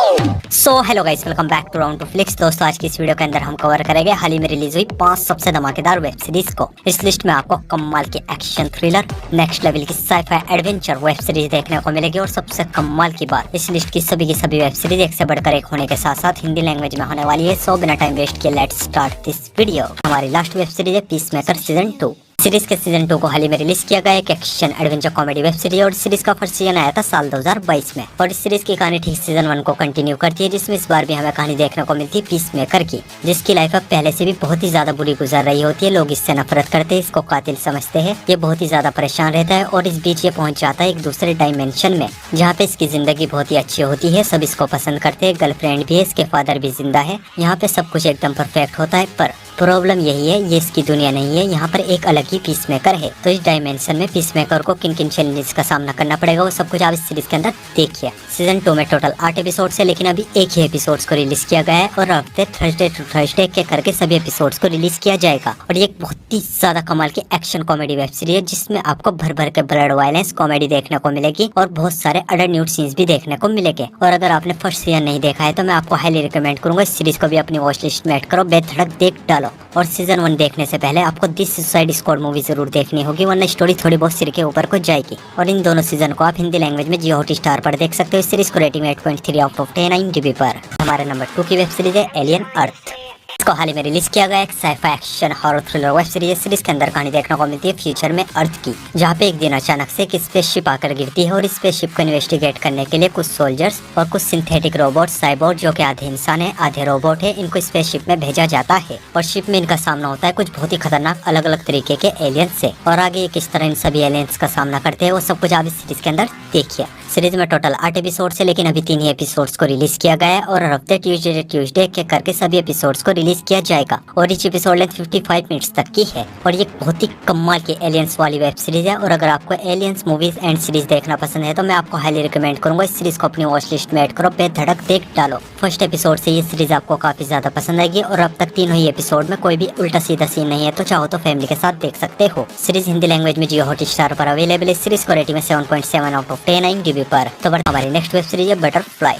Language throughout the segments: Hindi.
So hello guys, welcome back to Round Two Flix. दोस्तों, आज की इस वीडियो के अंदर हम कवर करेंगे हाल ही में रिलीज हुई 5 सबसे धमाकेदार वेब सीरीज को। इस लिस्ट में आपको कमाल की एक्शन थ्रिलर, नेक्स्ट लेवल की साइफाई एडवेंचर वेब सीरीज देखने को मिलेगी। और सबसे कमाल की बात, इस लिस्ट की सभी वेब सीरीज एक से बढ़कर एक होने के साथ साथ हिंदी लैंग्वेज में होने वाली है। सो बिना टाइम वेस्ट किए लेट्स स्टार्ट दिस वीडियो। हमारी लास्ट वेब सीरीज है पीसमेकर सीजन 2। सीरीज के सीजन 2 को हाल ही में रिलीज किया गया एक action adventure comedy web series. और सीरीज का फर्स्ट सीजन आया था साल 2022 में। और इस सीरीज की कहानी ठीक सीजन 1 को कंटिन्यू करती है, जिसमें इस बार भी हमें कहानी देखने को मिलती है पीसमेकर की, जिसकी लाइफ अब पहले से भी बहुत ही ज्यादा बुरी गुजर रही होती है। लोग इससे नफरत करते हैं, इसको कातिल समझते हैं। ये बहुत ही ज्यादा परेशान रहता है और इस बीच ये पहुंच जाता है एक दूसरे डायमेंशन में, जहाँ पे इसकी जिंदगी बहुत ही अच्छी होती है। सब इसको पसंद करते हैं, गर्लफ्रेंड भी है, इसके फादर भी जिंदा है। यहाँ पे सब कुछ एकदम परफेक्ट होता है, पर प्रॉब्लम यही है, ये इसकी दुनिया नहीं है। यहाँ पर एक अलग ही पीसमेकर है। तो इस डायमेंशन में पीसमेकर को किन किन चैलेंजेस का सामना करना पड़ेगा, वो सब कुछ आप इस सीरीज के अंदर देखिए। सीजन 2 में टोटल 8 एपिसोड है, लेकिन अभी एक ही एपिसोड्स को रिलीज किया गया है। और हफ्ते थर्सडे टू थर्सडे के करके सभी एपिसोड्स को रिलीज किया जाएगा। और ये बहुत ही ज्यादा कमाल की एक्शन कॉमेडी वेब सीरीज है, जिसमें आपको भर भर के ब्लड वायलेंस कॉमेडी देखने को मिलेगी और बहुत सारे अडल्ट न्यूड सीन्स भी देखने को मिलेंगे। और अगर आपने फर्स्ट सीजन नहीं देखा है तो मैं आपको हाईली रिकमेंड करूंगा इस सीरीज को भी अपनी वॉच लिस्ट में ऐड करो, बेधड़क देख डालो। और सीजन 1 देखने से पहले आपको दिस सुसाइड स्क्वाड मूवी जरूर देखनी होगी, वरना स्टोरी थोड़ी बहुत सिर के ऊपर को जाएगी। और इन दोनों सीजन को आप हिंदी लैंग्वेज में जियो हॉटस्टार पर देख सकते हो। इस सीरीज को रेटिंग 8.3 आउट ऑफ 10 IMDb पर। हमारे नंबर 2 की वेब सीरीज है एलियन अर्थ। इसको हाल ही में रिलीज किया गया एक sci fi action horror thriller web series. Series के अंदर कहानी देखने को मिलती है फ्यूचर में अर्थ की, जहाँ पे एक दिन अचानक से एक स्पेसशिप आकर गिरती है। और इस स्पेसशिप को इन्वेस्टिगेट करने के लिए कुछ सोल्जर्स और कुछ सिंथेटिक रोबोट साइबोर्ग, जो कि आधे इंसान है आधे रोबोट है, इनको स्पेसशिप में भेजा जाता है। और शिप में इनका सामना होता है कुछ बहुत ही खतरनाक अलग अलग तरीके के एलियंस से। और आगे ये किस तरह इन सभी एलियंस का सामना करते हैं, वो सब कुछ आप इस सीरीज के अंदर देखिए। सीरीज में टोटल 8 एपिसोड है, लेकिन अभी 3 ही एपिसोड्स को रिलीज किया गया है। और हर हफ्ते ट्यूसडे के करके सभी एपिसोड्स को रिलीज किया जाएगा। और इस एपिसोड लेंथ 55 मिनट्स तक की है। और ये बहुत ही कमाल की एलियंस वाली वेब सीरीज है। और अगर आपको एलियंस मूवीज एंड सीरीज देखना पसंद है तो मैं आपको हाईली रिकमेंड करूंगा इस सीरीज को अपनी वॉच लिस्ट में ऐड करो, बेधड़क देख डालो। फर्स्ट एपिसोड से ये सीरीज आपको काफी ज्यादा पसंद आएगी। और अब तक तीनों ही एपिसोड में कोई भी उल्टा सीधा सीन नहीं है, तो चाहो तो फैमिली के साथ देख सकते हो। सीरीज हिंदी लैंग्वेज में जियो हॉटस्टार पर अवेलेबल है। सीरीज को रेटिंग में 7.7 आउट ऑफ 10 IMDb पर। तो हमारी नेक्स्ट वेब सीरीज है बटरफ्लाई।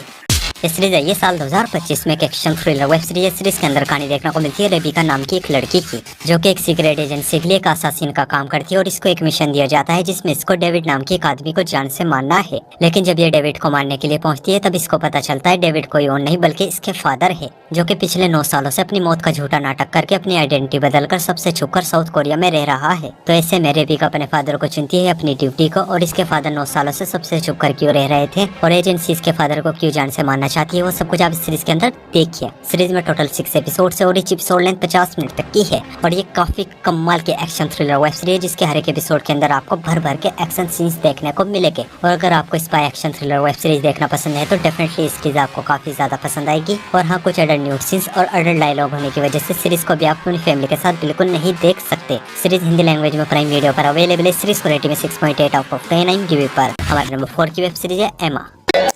ये सीरीज है ये साल 2025 में एक एक्शन थ्रिलर वेब सीरीज है। सीरीज के अंदर कहानी देखने को मिलती है रेबिका नाम की एक लड़की की, जो कि एक सीक्रेट एजेंसी के लिए एक असासिन का काम करती है। और इसको एक मिशन दिया जाता है, जिसमें इसको डेविड नाम के एक आदमी को जान से मारना है। लेकिन जब ये डेविड को मारने के लिए पहुंचती है, तब इसको पता चलता है डेविड कोई और नहीं बल्कि इसके फादर है, जो कि पिछले 9 सालों से अपनी मौत का झूठा नाटक करके अपनी आइडेंटिटी बदलकर सबसे छुपकर साउथ कोरिया में रह रहा है। तो ऐसे में रेबिका अपने फादर को चुनती है अपनी ड्यूटी को। और इसके फादर 9 सालों से सबसे छुपकर क्यों रह रहे थे और एजेंसी इसके फादर को क्यों जान से मारना चाहती है, वो सब कुछ आप इस सीरीज के अंदर देखिए। सीरीज में टोटल 6 एपिसोड है और इस एपिसोड लेंथ 50 मिनट तक की है। और ये काफी कमाल के एक्शन थ्रिलर वेब सीरीज, जिसके हर एक एपिसोड के अंदर आपको भर भर के एक्शन सीन्स देखने को मिलेंगे। और अगर आपको spy action thriller web series देखना पसंद है तो डेफिनेटली इस सीरीज आपको काफी ज्यादा पसंद आएगी। और हाँ, कुछ अडल्ट न्यूड सीन्स और अडल्ट डायलॉग होने की वजह से सीरीज को भी आप अपनी फैमिली के साथ बिल्कुल नहीं देख सकते। सीरीज हिंदी लैंग्वेज में प्राइम वीडियो पर अवेलेबल है। सीरीज को रेटिंग में 6.8 आउट ऑफ 10 IMDb पर। हमारे नंबर 4 की वेब सीरीज है एमा।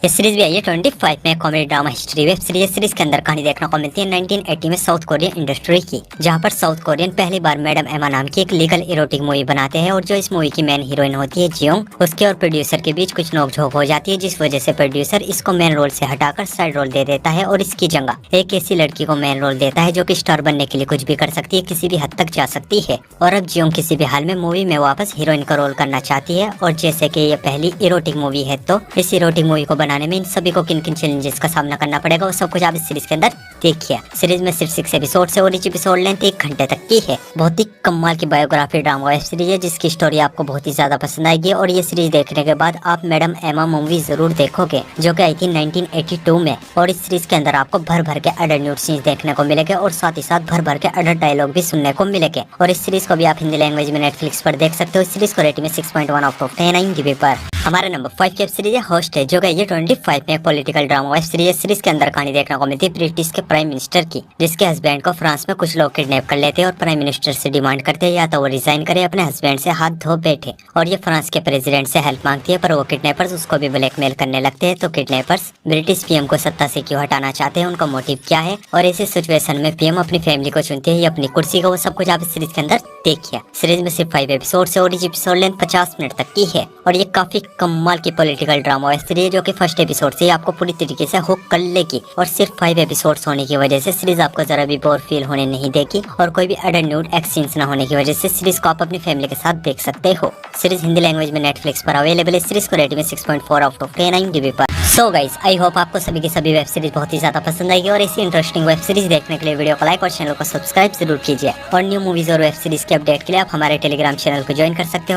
ये सीरीज भी आई है 25 में comedy drama history web series. Series के अंदर कहानी देखने को मिलती है 1980 में साउथ कोरियन इंडस्ट्री की, जहां पर साउथ कोरियन पहली बार मैडम एमा नाम की एक लीगल इरोटिक मूवी बनाते हैं। और जो इस मूवी की मेन हीरोइन होती है जियोंग, उसके और प्रोड्यूसर के बीच कुछ नोकझोंक हो जाती है, जिस वजह से प्रोड्यूसर इसको मेन रोल से हटाकर साइड रोल दे देता है। और इसकी जगह एक ऐसी लड़की को मेन रोल देता है, जो कि स्टार बनने के लिए कुछ भी कर सकती है, किसी भी हद तक जा सकती है। और अब जियोंग किसी भी हाल में मूवी में वापस हीरोइन का रोल करना चाहती है। और जैसे कि ये पहली इरोटिक मूवी है, तो इस इरोटिक मूवी को बनाने में इन सभी को किन किन चैलेंजेस का सामना करना पड़ेगा, वो सब कुछ आप इस सीरीज के अंदर देखिए। सीरीज में सिर्फ 6 एपिसोड है और इस एपिसोड लेंथ 1 घंटे तक की है। बहुत ही कमाल की बायोग्राफी ड्रामा वेब सीरीज है, जिसकी स्टोरी आपको बहुत ही ज्यादा पसंद आएगी। और ये सीरीज देखने के बाद आप मैडम एमा मूवी जरूर देखोगे, जो कि आई थी 1982 में। और इस सीरीज के अंदर आपको भर भर के अडल्ट न्यूड सीन्स देखने को मिलेंगे और साथ ही साथ भर भर के अडल्ट डायलॉग भी सुनने को मिलेंगे। और इस सीरीज को भी आप हिंदी लैंग्वेज में नेटफ्लिक्स पर देख सकते हो। इस सीरीज को रेटिंग में 6.1 आउट ऑफ 10 IMDb पर। हमारे नंबर 5 की वेब सीरीज है होस्ट है, जो कि ये 25 में political drama web series. Series के अंदर कहानी देखने को मिलती है ब्रिटिश के प्राइम मिनिस्टर की, जिसके हस्बैंड को फ्रांस में कुछ लोग किडनैप कर लेते और प्राइम मिनिस्टर से डिमांड करते या तो वो रिजाइन करे, अपने हस्बैंड से हाथ धो बैठे, और ये फ्रांस के प्रेसिडेंट से हेल्प मांगती है, पर वो किडनैपर्स उसको भी ब्लैकमेल करने लगते हैं। तो किडनैपर्स ब्रिटिश पीएम को सत्ता से क्यों हटाना चाहते हैं, उनका मोटिव क्या है, और ऐसी सिचुएशन में पीएम अपनी फैमिली को चुनते हैं या अपनी कुर्सी को, वो सब कुछ आप इस सीरीज के अंदर देखिए। सीरीज में सिर्फ 5 एपिसोड से और एपिसोड लेंथ 50 मिनट तक की है, और ये काफी कमाल की पॉलिटिकल ड्रामा वेब सीरीज है जो कि फर्स्ट एपिसोड से आपको पूरी तरीके से हुक कर लेगी, और सिर्फ 5 एपिसोड्स होने की वजह से सीरीज आपको जरा भी बोर फील होने नहीं देगी, और कोई भी एडल्ट न्यूड एक्ससीन्स न होने की वजह से सीरीज को आप अपनी फैमिली के साथ देख सकते हो। सीरीज हिंदी लैंग्वेज में नेटफ्लिक्स पर अवेलेबल है। सीरीज को रेटिंग में 6.4 आउट ऑफ 10 IMDb पर। सो गाइस, आई होप आपको सभी की सभी वेब सीरीज बहुत ही ज्यादा पसंद आएगी, और ऐसी इंटरेस्टिंग वेब सीरीज देखने के लिए वीडियो को लाइक और चैनल को सब्सक्राइब जरूर कीजिए, और न्यू मूवीज और वेब सीरीज के अपडेट के लिए आप हमारे टेलीग्राम चैनल को ज्वाइन कर सकते हो।